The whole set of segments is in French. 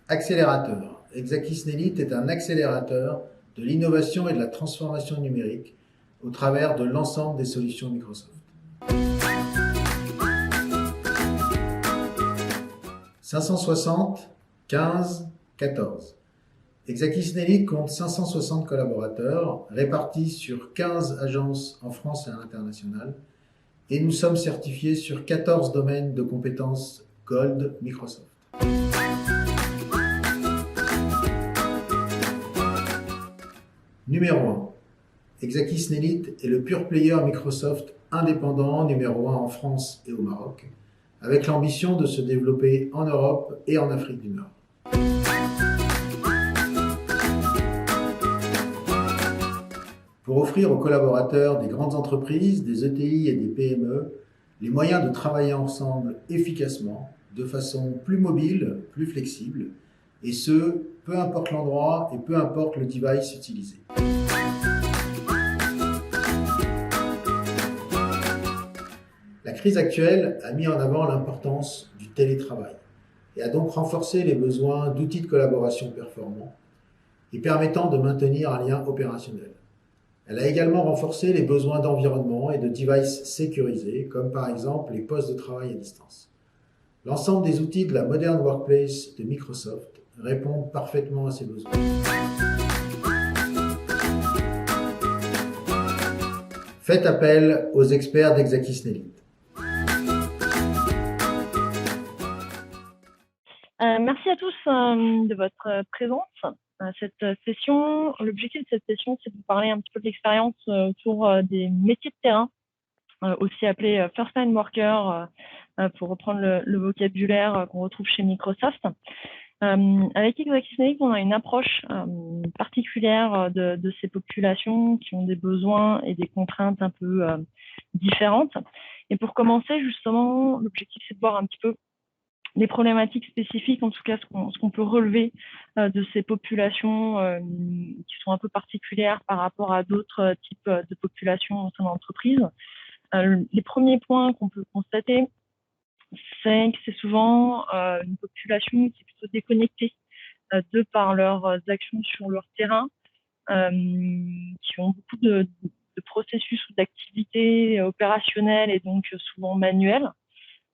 Accélérateur. Exacisnélite est un accélérateur de l'innovation et de la transformation numérique au travers de l'ensemble des solutions Microsoft. 560 15 14. Exacisnélite compte 560 collaborateurs répartis sur 15 agences en France et à l'international, et nous sommes certifiés sur 14 domaines de compétences Gold Microsoft. Numéro 1. Exacisnélite est le pure player Microsoft indépendant numéro 1 en France et au Maroc, avec l'ambition de se développer en Europe et en Afrique du Nord. Pour offrir aux collaborateurs des grandes entreprises, des ETI et des PME les moyens de travailler ensemble efficacement, de façon plus mobile, plus flexible, et ce, peu importe l'endroit et peu importe le device utilisé. La crise actuelle a mis en avant l'importance du télétravail et a donc renforcé les besoins d'outils de collaboration performants et permettant de maintenir un lien opérationnel. Elle a également renforcé les besoins d'environnement et de devices sécurisés, comme par exemple les postes de travail à distance. L'ensemble des outils de la Modern Workplace de Microsoft répondent parfaitement à ces besoins. Faites appel aux experts d'Exactisnélite. Merci à tous de votre présence à cette session. L'objectif de cette session, c'est de vous parler un petit peu de l'expérience autour des métiers de terrain, aussi appelés first line worker, pour reprendre le vocabulaire qu'on retrouve chez Microsoft. Avec Exacisnélite, on a une approche particulière de ces populations qui ont des besoins et des contraintes un peu différentes. Et pour commencer, justement, l'objectif, c'est de voir un petit peu les problématiques spécifiques, en tout cas ce qu'on peut relever de ces populations qui sont un peu particulières par rapport à d'autres types de populations au sein de l'entreprise. Les premiers points qu'on peut constater, c'est que c'est souvent une population qui est plutôt déconnectée de par leurs actions sur leur terrain, qui ont beaucoup de processus ou d'activités opérationnelles et donc souvent manuelles.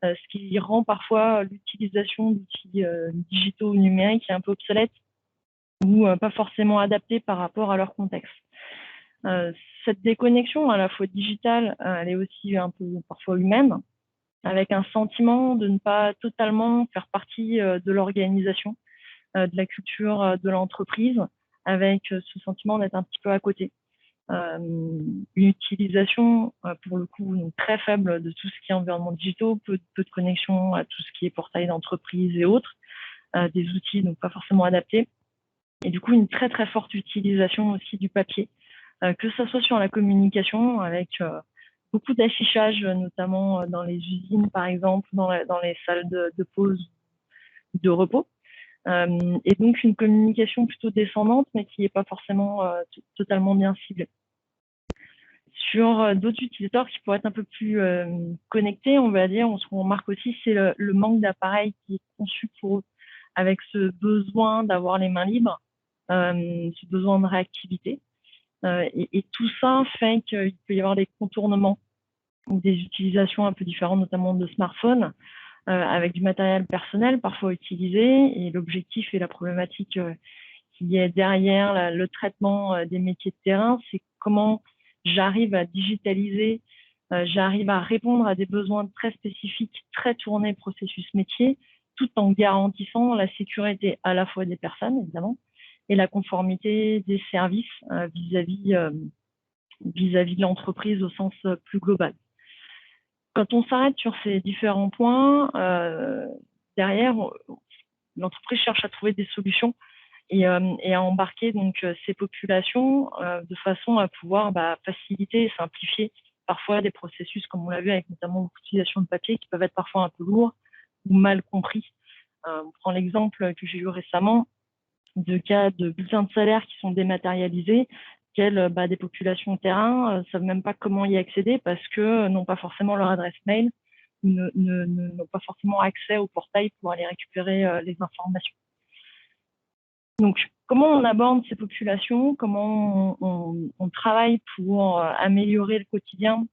Ce qui rend parfois l'utilisation d'outils digitaux ou numériques un peu obsolète ou pas forcément adapté par rapport à leur contexte. Cette déconnexion à la fois digitale, elle est aussi un peu parfois humaine, avec un sentiment de ne pas totalement faire partie de l'organisation, de la culture de l'entreprise, avec ce sentiment d'être un petit peu à côté. Une utilisation pour le coup donc, très faible de tout ce qui est environnement digitaux, peu de connexion à tout ce qui est portail d'entreprise et autres, des outils donc pas forcément adaptés, et du coup une très très forte utilisation aussi du papier, que ce soit sur la communication avec beaucoup d'affichage, notamment dans les usines par exemple, dans les salles de pause, de repos. Et donc une communication plutôt descendante, mais qui n'est pas forcément totalement bien ciblée. Sur d'autres utilisateurs qui pourraient être un peu plus connectés, on va dire, ce qu'on remarque aussi, c'est le manque d'appareils qui est conçu pour eux, avec ce besoin d'avoir les mains libres, ce besoin de réactivité. Et tout ça fait qu'il peut y avoir des contournements ou des utilisations un peu différentes, notamment de smartphones, avec du matériel personnel parfois utilisé. Et l'objectif et la problématique qui est derrière le traitement des métiers de terrain, c'est comment j'arrive à digitaliser, j'arrive à répondre à des besoins très spécifiques, très tournés processus métier, tout en garantissant la sécurité à la fois des personnes, évidemment, et la conformité des services vis-à-vis de l'entreprise au sens plus global. Quand on s'arrête sur ces différents points, derrière, l'entreprise cherche à trouver des solutions et à embarquer donc ces populations de façon à pouvoir faciliter et simplifier parfois des processus, comme on l'a vu avec notamment l'utilisation de papier, qui peuvent être parfois un peu lourds ou mal compris. On prend l'exemple que j'ai eu récemment de cas de bulletins de salaire qui sont dématérialisés, auxquels des populations de terrain ne savent même pas comment y accéder parce que n'ont pas forcément leur adresse mail, n'ont pas forcément accès au portail pour aller récupérer les informations. Donc, comment on aborde ces populations, comment on travaille pour améliorer le quotidien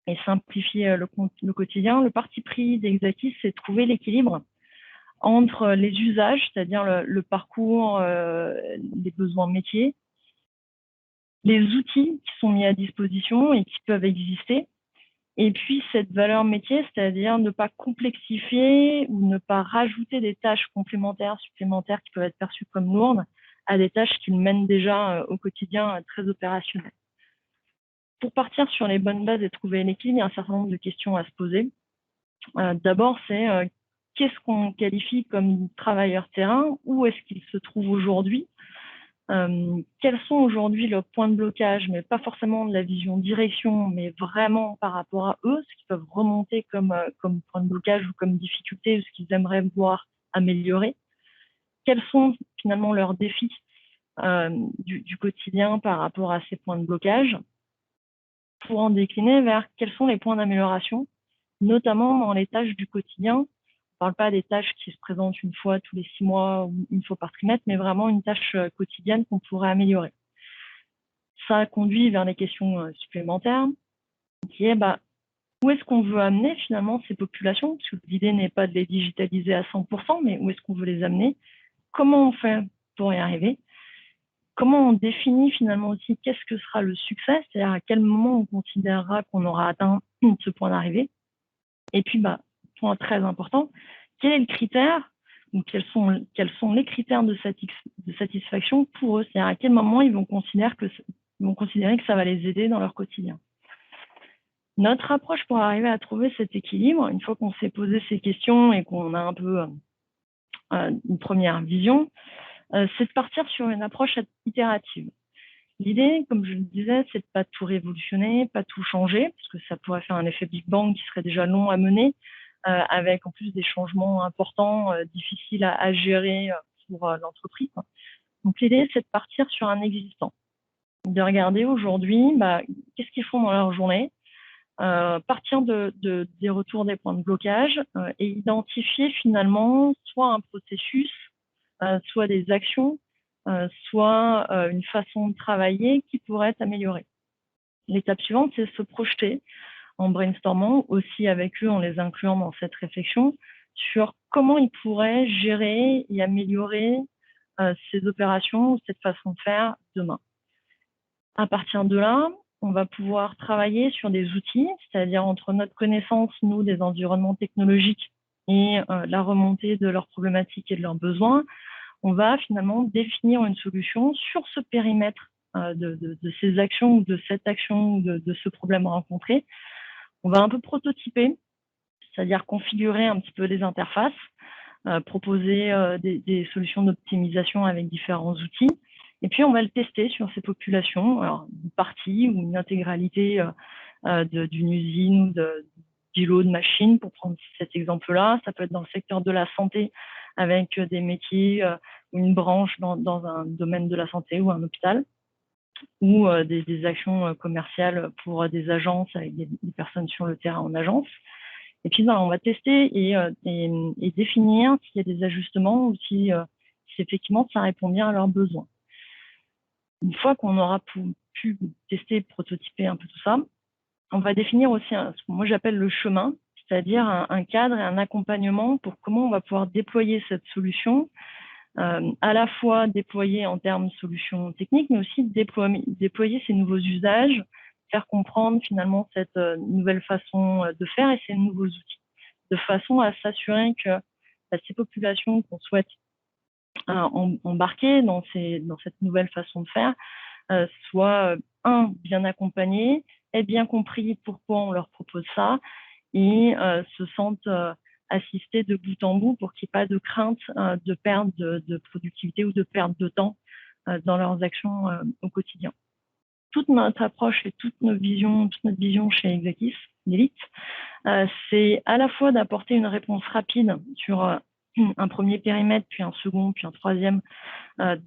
et simplifier le quotidien. Le parti pris d'Exakis, c'est de trouver l'équilibre entre les usages, c'est-à-dire le parcours, les besoins métiers, les outils qui sont mis à disposition et qui peuvent exister, et puis cette valeur métier, c'est-à-dire ne pas complexifier ou ne pas rajouter des tâches complémentaires, supplémentaires qui peuvent être perçues comme lourdes à des tâches qu'ils mènent déjà au quotidien très opérationnelles. Pour partir sur les bonnes bases et trouver l'équilibre, il y a un certain nombre de questions à se poser. D'abord, c'est qu'est-ce qu'on qualifie comme travailleur terrain? Où est-ce qu'il se trouve aujourd'hui? Quels sont aujourd'hui leurs points de blocage, mais pas forcément de la vision direction, mais vraiment par rapport à eux, ce qu'ils peuvent remonter comme point de blocage ou comme difficulté, ou ce qu'ils aimeraient voir améliorer. Quels sont finalement leurs défis du quotidien par rapport à ces points de blocage, pour en décliner vers quels sont les points d'amélioration, notamment dans les tâches du quotidien. On ne parle pas des tâches qui se présentent une fois tous les 6 mois ou une fois par trimestre, mais vraiment une tâche quotidienne qu'on pourrait améliorer. Ça conduit vers les questions supplémentaires, qui est où est-ce qu'on veut amener finalement ces populations, parce que l'idée n'est pas de les digitaliser à 100%, mais où est-ce qu'on veut les amener, comment on fait pour y arriver, comment on définit finalement aussi qu'est-ce que sera le succès, c'est-à-dire à quel moment on considérera qu'on aura atteint ce point d'arrivée. Et puis, point très important, quel est le critère ou quels sont les critères de satisfaction pour eux, c'est-à-dire à quel moment ils vont considérer que ça va les aider dans leur quotidien. Notre approche pour arriver à trouver cet équilibre, une fois qu'on s'est posé ces questions et qu'on a un peu une première vision, c'est de partir sur une approche itérative. L'idée, comme je le disais, c'est de pas tout révolutionner, pas tout changer, parce que ça pourrait faire un effet Big Bang qui serait déjà long à mener, avec en plus des changements importants, difficiles à gérer pour l'entreprise. Donc l'idée, c'est de partir sur un existant, de regarder aujourd'hui qu'est-ce qu'ils font dans leur journée, partir des retours des points de blocage et identifier finalement soit un processus, soit des actions, soit une façon de travailler qui pourrait être améliorée. L'étape suivante, c'est se projeter en brainstormant aussi avec eux, en les incluant dans cette réflexion sur comment ils pourraient gérer et améliorer ces opérations ou cette façon de faire demain. À partir de là, on va pouvoir travailler sur des outils, c'est-à-dire entre notre connaissance, nous, des environnements technologiques et la remontée de leurs problématiques et de leurs besoins, on va finalement définir une solution sur ce périmètre de ces actions ou de cette action ou de ce problème rencontré. On va un peu prototyper, c'est-à-dire configurer un petit peu les interfaces, proposer des solutions d'optimisation avec différents outils. Et puis, on va le tester sur ces populations, alors une partie ou une intégralité d'une usine ou d'îlot de machines, pour prendre cet exemple-là. Ça peut être dans le secteur de la santé avec des métiers ou une branche dans un domaine de la santé ou un hôpital, ou des actions commerciales pour des agences avec des personnes sur le terrain en agence. Et puis, on va tester et définir s'il y a des ajustements ou si effectivement ça répond bien à leurs besoins. Une fois qu'on aura pu tester, prototyper un peu tout ça, on va définir aussi ce que moi j'appelle le chemin, c'est-à-dire un cadre et un accompagnement pour comment on va pouvoir déployer cette solution, à la fois déployer en termes de solutions techniques, mais aussi déployer ces nouveaux usages, faire comprendre finalement cette nouvelle façon de faire et ces nouveaux outils, de façon à s'assurer que ces populations qu'on souhaite embarquer dans cette nouvelle façon de faire soient bien accompagnés, aient bien compris pourquoi on leur propose ça et se sentent assistés de bout en bout pour qu'il n'y ait pas de crainte de perte de productivité ou de perte de temps dans leurs actions au quotidien. Toute notre approche et toute notre vision chez Exactis, Elite, c'est à la fois d'apporter une réponse rapide sur un premier périmètre, puis un second, puis un troisième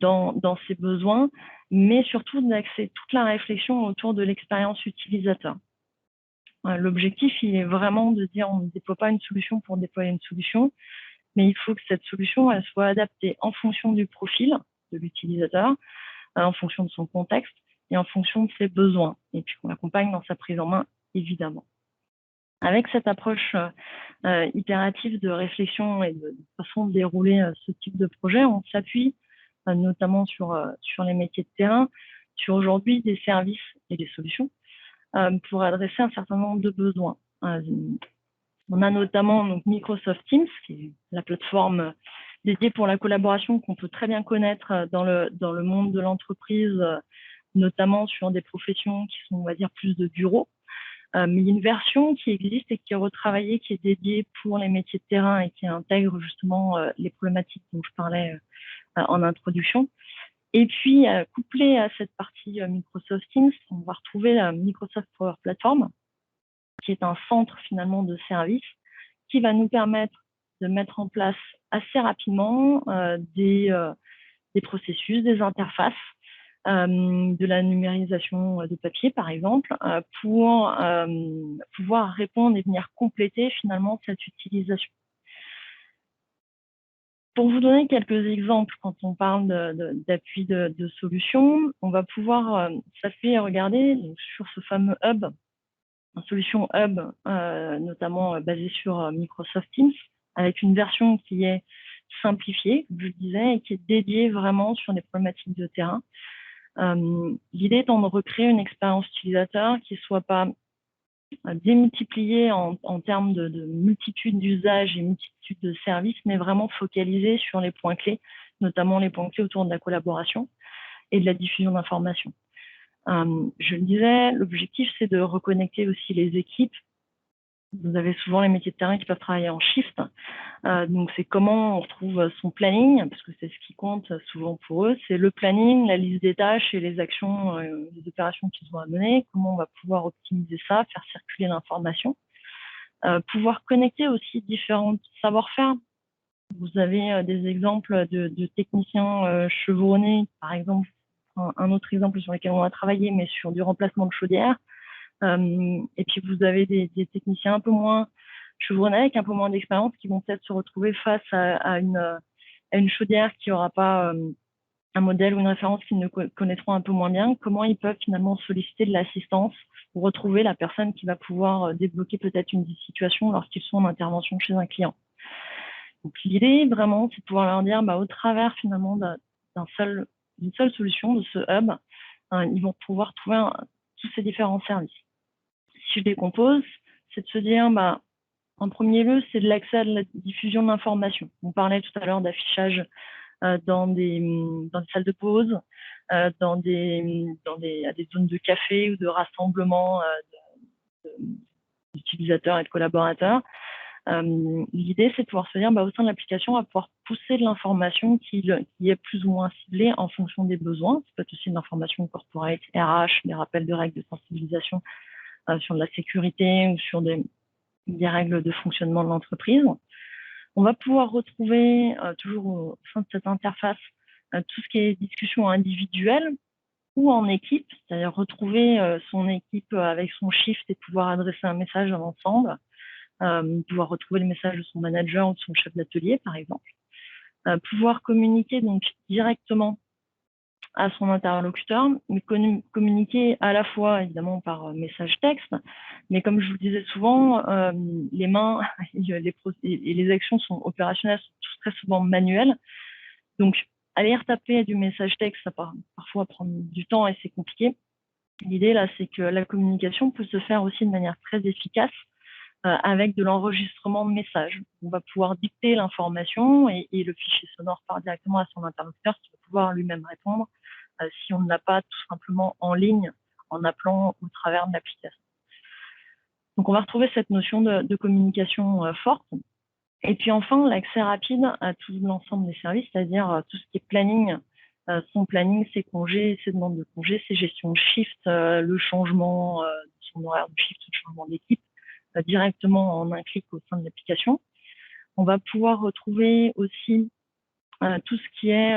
dans ces besoins, mais surtout d'axer toute la réflexion autour de l'expérience utilisateur. L'objectif, il est vraiment de dire on ne déploie pas une solution pour déployer une solution, mais il faut que cette solution elle soit adaptée en fonction du profil de l'utilisateur, en fonction de son contexte et en fonction de ses besoins, et puis qu'on l'accompagne dans sa prise en main, évidemment. Avec cette approche itérative de réflexion et de façon de dérouler ce type de projet, on s'appuie notamment sur les métiers de terrain, sur aujourd'hui des services et des solutions pour adresser un certain nombre de besoins. On a notamment donc, Microsoft Teams, qui est la plateforme dédiée pour la collaboration qu'on peut très bien connaître dans le monde de l'entreprise, notamment sur des professions qui sont, on va dire, plus de bureaux. Mais il y a une version qui existe et qui est retravaillée, qui est dédiée pour les métiers de terrain et qui intègre justement les problématiques dont je parlais en introduction. Et puis, couplé à cette partie Microsoft Teams, on va retrouver la Microsoft Power Platform, qui est un centre finalement de services qui va nous permettre de mettre en place assez rapidement des processus, des interfaces, de la numérisation de papier, par exemple, pour pouvoir répondre et venir compléter finalement cette utilisation. Pour vous donner quelques exemples, quand on parle d'appui de solutions, on va pouvoir s'appuyer et regarder sur ce fameux hub, une solution hub notamment basée sur Microsoft Teams, avec une version qui est simplifiée, comme je le disais, et qui est dédiée vraiment sur des problématiques de terrain. L'idée étant de recréer une expérience utilisateur qui ne soit pas démultipliée en termes de multitude d'usages et multitude de services, mais vraiment focalisée sur les points clés, notamment les points clés autour de la collaboration et de la diffusion d'informations. Je le disais, l'objectif, c'est de reconnecter aussi les équipes. Vous avez souvent les métiers de terrain qui peuvent travailler en shift. Donc, c'est comment on retrouve son planning, parce que c'est ce qui compte souvent pour eux. C'est le planning, la liste des tâches et les actions, les opérations qu'ils ont à mener. Comment on va pouvoir optimiser ça, faire circuler l'information. Pouvoir connecter aussi différents savoir-faire. Vous avez des exemples de techniciens chevronnés, par exemple, un autre exemple sur lequel on a travaillé, mais sur du remplacement de chaudière. Et puis, vous avez des techniciens un peu moins chevronnés, avec un peu moins d'expérience, qui vont peut-être se retrouver face à une chaudière qui n'aura pas un modèle ou une référence qu'ils ne connaîtront un peu moins bien. Comment ils peuvent finalement solliciter de l'assistance pour retrouver la personne qui va pouvoir débloquer peut-être une situation lorsqu'ils sont en intervention chez un client. Donc, l'idée, vraiment, c'est de pouvoir leur dire, au travers finalement d'une seule solution, de ce hub, ils vont pouvoir trouver tous ces différents services. Si je décompose, c'est de se dire, en premier lieu, c'est de l'accès à la diffusion d'informations. On parlait tout à l'heure d'affichage dans des salles de pause, à des zones de café ou de rassemblement d'utilisateurs et de collaborateurs. L'idée, c'est de pouvoir se dire, au sein de l'application, on va pouvoir pousser de l'information qui est plus ou moins ciblée en fonction des besoins. Ça peut être aussi de l'information corporate, RH, des rappels de règles de sensibilisation sur de la sécurité ou sur des règles de fonctionnement de l'entreprise. On va pouvoir retrouver, toujours au sein de cette interface, tout ce qui est discussion individuelle ou en équipe, c'est-à-dire retrouver son équipe avec son shift et pouvoir adresser un message ensemble, pouvoir retrouver le message de son manager ou de son chef d'atelier, par exemple. Pouvoir communiquer donc directement à son interlocuteur, mais communiquer à la fois évidemment par message texte, mais comme je vous le disais souvent, les mains et les actions sont opérationnelles, sont très souvent manuelles. Donc, aller retaper du message texte, ça peut parfois prendre du temps et c'est compliqué. L'idée là, c'est que la communication peut se faire aussi de manière très efficace avec de l'enregistrement de messages. On va pouvoir dicter l'information et le fichier sonore part directement à son interlocuteur qui va pouvoir lui-même répondre si on ne l'a pas tout simplement en ligne en appelant au travers de l'application. Donc, on va retrouver cette notion de communication forte. Et puis enfin, l'accès rapide à tout l'ensemble des services, c'est-à-dire tout ce qui est planning, son planning, ses congés, ses demandes de congés, ses gestions de shift, le changement de son horaire de shift, le changement d'équipe, directement en un clic au sein de l'application. On va pouvoir retrouver aussi tout ce qui est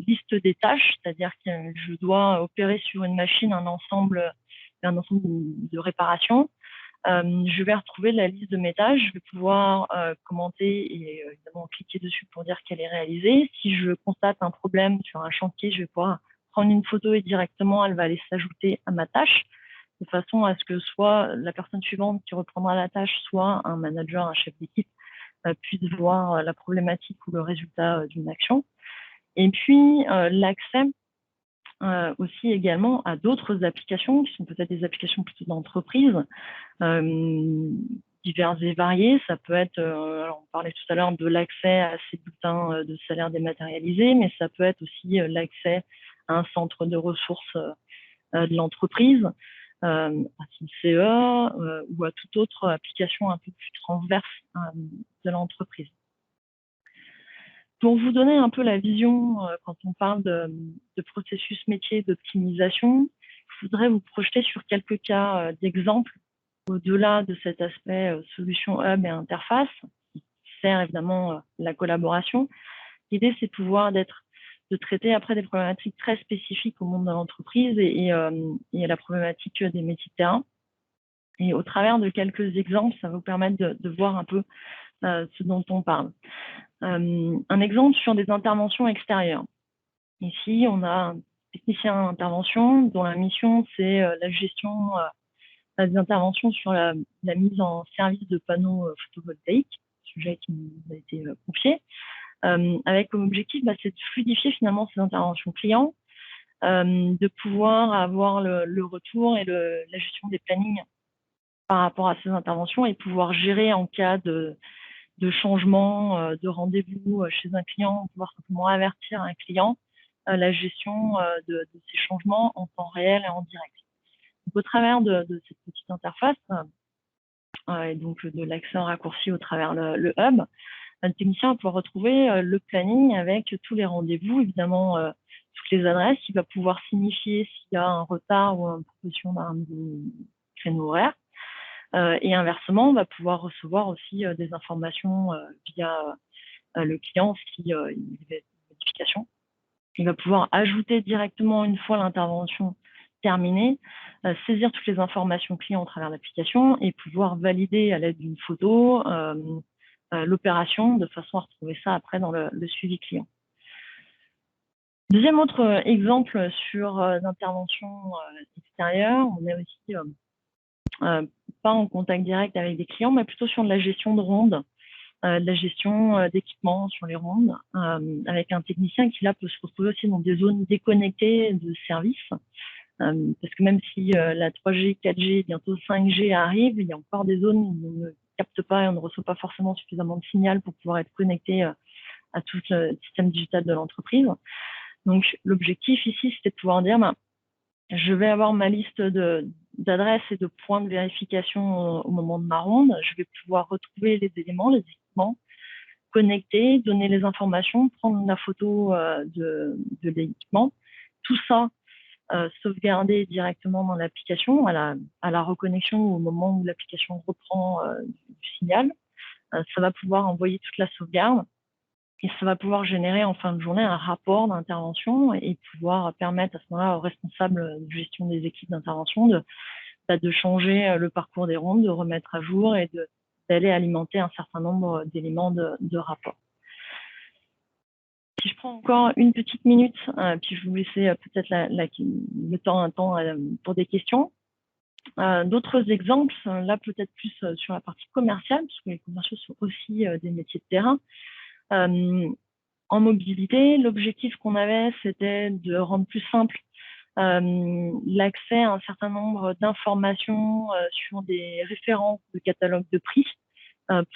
liste des tâches, c'est-à-dire que je dois opérer sur une machine un ensemble de réparations. Je vais retrouver la liste de mes tâches, je vais pouvoir commenter et évidemment cliquer dessus pour dire qu'elle est réalisée. Si je constate un problème sur un chantier, je vais pouvoir prendre une photo et directement elle va aller s'ajouter à ma tâche, de façon à ce que soit la personne suivante qui reprendra la tâche, soit un manager, un chef d'équipe, puisse voir la problématique ou le résultat d'une action. Et puis l'accès aussi également à d'autres applications qui sont peut-être des applications plutôt d'entreprise, diverses et variées. Ça peut être, alors on parlait tout à l'heure de l'accès à ces bulletins de salaire dématérialisés, mais ça peut être aussi l'accès à un centre de ressources de l'entreprise, à son CE ou à toute autre application un peu plus transverse de l'entreprise. Pour vous donner un peu la vision, quand on parle de processus métier d'optimisation, je voudrais vous projeter sur quelques cas d'exemples au-delà de cet aspect solution hub et interface, qui sert évidemment la collaboration. L'idée, c'est de traiter après des problématiques très spécifiques au monde de l'entreprise et à la problématique des métiers de terrain. Et au travers de quelques exemples, ça va vous permettre de voir un peu ce dont on parle. Un exemple sur des interventions extérieures. Ici, on a un technicien d'intervention dont la mission, c'est la gestion des interventions sur la mise en service de panneaux photovoltaïques, sujet qui nous a été confié, avec comme objectif, c'est de fluidifier finalement ces interventions clients, de pouvoir avoir le retour et la gestion des plannings par rapport à ces interventions et pouvoir gérer en cas de changement de rendez-vous chez un client, pouvoir simplement avertir un client la gestion de ces changements en temps réel et en direct. Donc, au travers de cette petite interface et donc de l'accès en raccourci au travers le hub, le technicien va pouvoir retrouver le planning avec tous les rendez-vous, évidemment toutes les adresses. Il va pouvoir signifier s'il y a un retard ou une proposition d'un créneau horaire. Et inversement, on va pouvoir recevoir aussi des informations via le client s'il y a une modification. Il va pouvoir ajouter directement, une fois l'intervention terminée, saisir toutes les informations clients au travers de l'application et pouvoir valider à l'aide d'une photo l'opération de façon à retrouver ça après dans le suivi client. Deuxième autre exemple sur l'intervention extérieure, on est aussi pas en contact direct avec des clients, mais plutôt sur de la gestion de rondes, de la gestion d'équipements sur les rondes, avec un technicien qui là peut se retrouver aussi dans des zones déconnectées de services, parce que même si la 3G, 4G, bientôt 5G arrive, il y a encore des zones où on ne capte pas et on ne reçoit pas forcément suffisamment de signal pour pouvoir être connecté à tout le système digital de l'entreprise. Donc l'objectif ici, c'était de pouvoir dire, je vais avoir ma liste d'adresses et de points de vérification au moment de ma ronde. Je vais pouvoir retrouver les éléments, les équipements, connecter, donner les informations, prendre la photo de l'équipement. Tout ça sauvegarder directement dans l'application à la reconnexion au moment où l'application reprend du signal. Ça va pouvoir envoyer toute la sauvegarde. Et ça va pouvoir générer en fin de journée un rapport d'intervention et pouvoir permettre à ce moment-là aux responsables de gestion des équipes d'intervention de changer le parcours des rondes, de remettre à jour et d'aller alimenter un certain nombre d'éléments de rapport. Si je prends encore une petite minute, puis je vais vous laisser peut-être le temps pour des questions. D'autres exemples, là peut-être plus sur la partie commerciale, parce que les commerciaux sont aussi des métiers de terrain. En mobilité, l'objectif qu'on avait, c'était de rendre plus simple l'accès à un certain nombre d'informations sur des références de catalogues de prix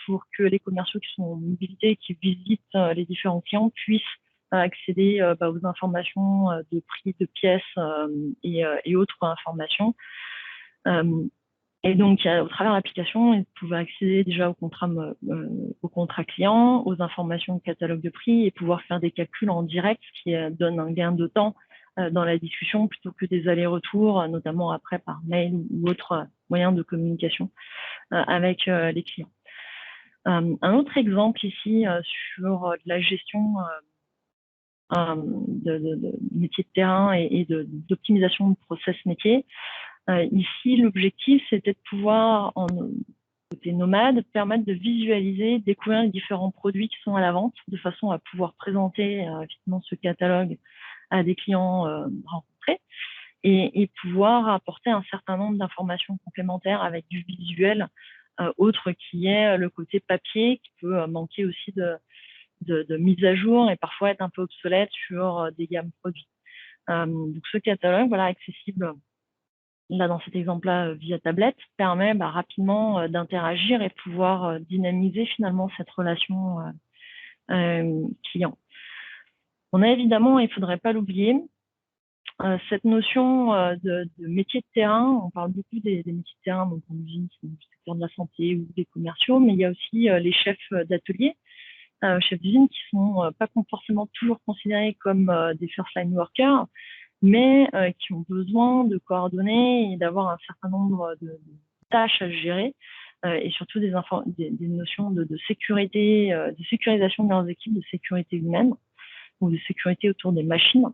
pour que les commerciaux qui sont en mobilité, qui visitent les différents clients, puissent accéder aux informations de prix de pièces et autres informations. Et donc, au travers de l'application, ils pouvaient accéder déjà au contrat client, aux informations de catalogue de prix et pouvoir faire des calculs en direct, ce qui donne un gain de temps dans la discussion plutôt que des allers-retours, notamment après par mail ou autre moyen de communication avec les clients. Un autre exemple ici sur de la gestion de métiers de terrain et d'optimisation de process métier. Ici, l'objectif, c'était de pouvoir, en côté nomade, permettre de visualiser, découvrir les différents produits qui sont à la vente, de façon à pouvoir présenter effectivement ce catalogue à des clients rencontrés et pouvoir apporter un certain nombre d'informations complémentaires avec du visuel, autre qui est le côté papier, qui peut manquer aussi de mise à jour et parfois être un peu obsolète sur des gammes produits. Donc ce catalogue, voilà, accessible là dans cet exemple-là via tablette, permet rapidement d'interagir et pouvoir dynamiser finalement cette relation client. On a évidemment, il ne faudrait pas l'oublier, cette notion de métier de terrain. On parle beaucoup des métiers de terrain, donc en usine, c'est le secteur de la santé ou des commerciaux, mais il y a aussi les chefs d'atelier, chefs d'usine qui sont pas forcément toujours considérés comme des first line workers, mais qui ont besoin de coordonner et d'avoir un certain nombre de tâches à gérer, et surtout des notions de sécurité, de sécurisation de leurs équipes, de sécurité humaine ou de sécurité autour des machines.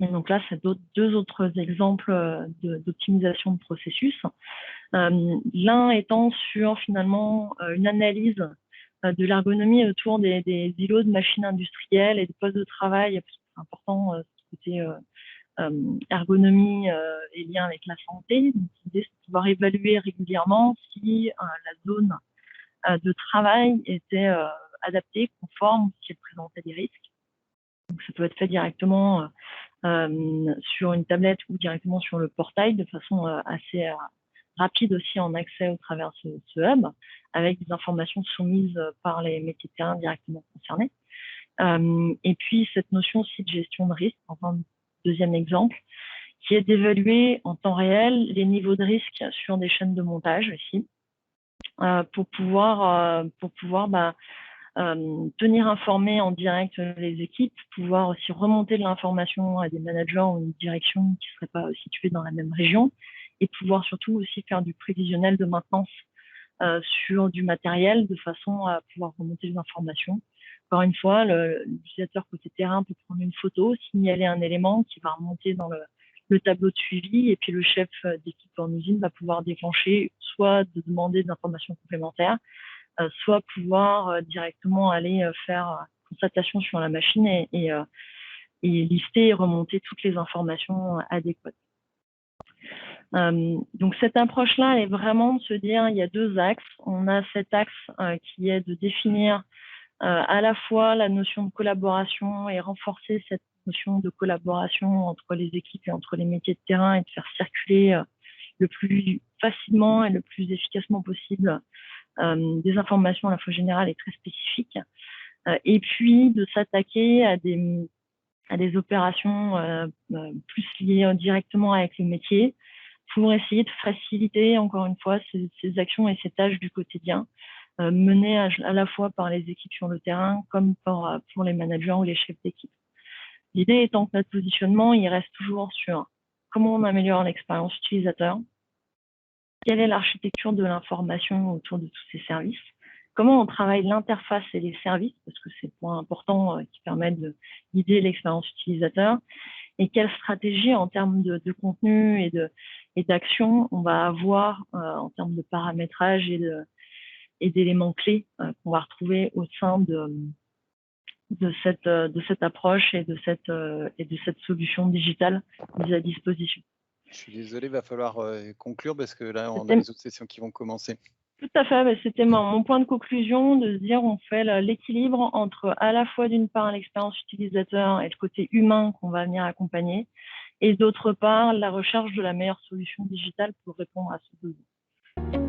Et donc là, c'est deux autres exemples d'optimisation de processus. L'un étant sur finalement une analyse de l'ergonomie autour des îlots de machines industrielles et de postes de travail, parce que c'est important ce côté ergonomie et lien avec la santé. Donc, l'idée, c'est de pouvoir évaluer régulièrement si la zone de travail était adaptée, conforme, si elle présentait des risques. Donc, ça peut être fait directement sur une tablette ou directement sur le portail de façon assez rapide aussi en accès au travers ce hub, avec des informations soumises par les métiers de terrain directement concernés. Et puis, cette notion aussi de gestion de risque, enfin, deuxième exemple, qui est d'évaluer en temps réel les niveaux de risque sur des chaînes de montage ici, pour pouvoir tenir informés en direct les équipes, pouvoir aussi remonter de l'information à des managers ou une direction qui ne serait pas située dans la même région, et pouvoir surtout aussi faire du prévisionnel de maintenance sur du matériel de façon à pouvoir remonter les informations. Encore une fois, l'utilisateur côté terrain peut prendre une photo, signaler un élément qui va remonter dans le tableau de suivi, et puis le chef d'équipe en usine va pouvoir déclencher, soit de demander des informations complémentaires, soit pouvoir directement aller faire constatation sur la machine et lister et remonter toutes les informations adéquates. Donc cette approche-là est vraiment de se dire, il y a deux axes. On a cet axe qui est de définir à la fois la notion de collaboration et renforcer cette notion de collaboration entre les équipes et entre les métiers de terrain, et de faire circuler le plus facilement et le plus efficacement possible des informations à la fois générales et très spécifiques, et puis de s'attaquer à des opérations plus liées directement avec le métier, pour essayer de faciliter, encore une fois, ces actions et ces tâches du quotidien, menées à la fois par les équipes sur le terrain, comme pour les managers ou les chefs d'équipe. L'idée étant que notre positionnement, il reste toujours sur comment on améliore l'expérience utilisateur, quelle est l'architecture de l'information autour de tous ces services, comment on travaille l'interface et les services, parce que c'est un point important qui permettent de guider l'expérience utilisateur, et quelle stratégie en termes de contenu et d'action on va avoir en termes de paramétrage et d'éléments clés qu'on va retrouver au sein de cette approche et de cette solution digitale mise à disposition. Je suis désolé, il va falloir conclure parce que là, on a les autres sessions qui vont commencer. Tout à fait, c'était mon point de conclusion, de se dire on fait l'équilibre entre à la fois d'une part l'expérience utilisateur et le côté humain qu'on va venir accompagner, et d'autre part la recherche de la meilleure solution digitale pour répondre à ce besoin.